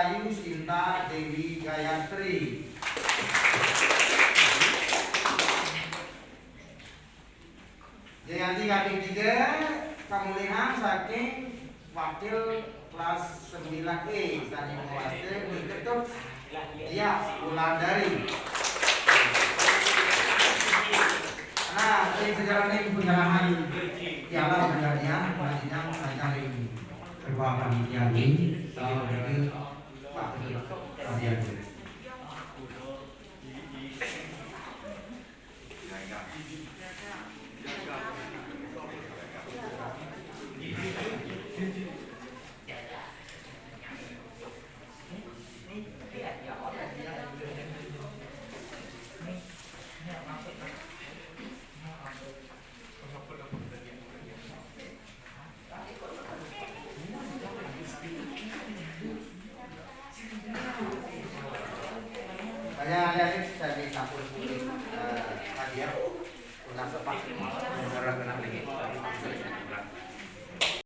Rahayu Sinta Dewi Gayatri. Jayanti K3 pemulihan saking wakil kelas 9E tadi menguasai diketuk ya Wulandari. Nah, ini sejarah ini penyerahan piala penghargaan pelajaran acara ini. Kedua panitia ini tahun ini Pak Adian. Adik-adik saya dicampur hadiah untuk sepak bola kena lagi.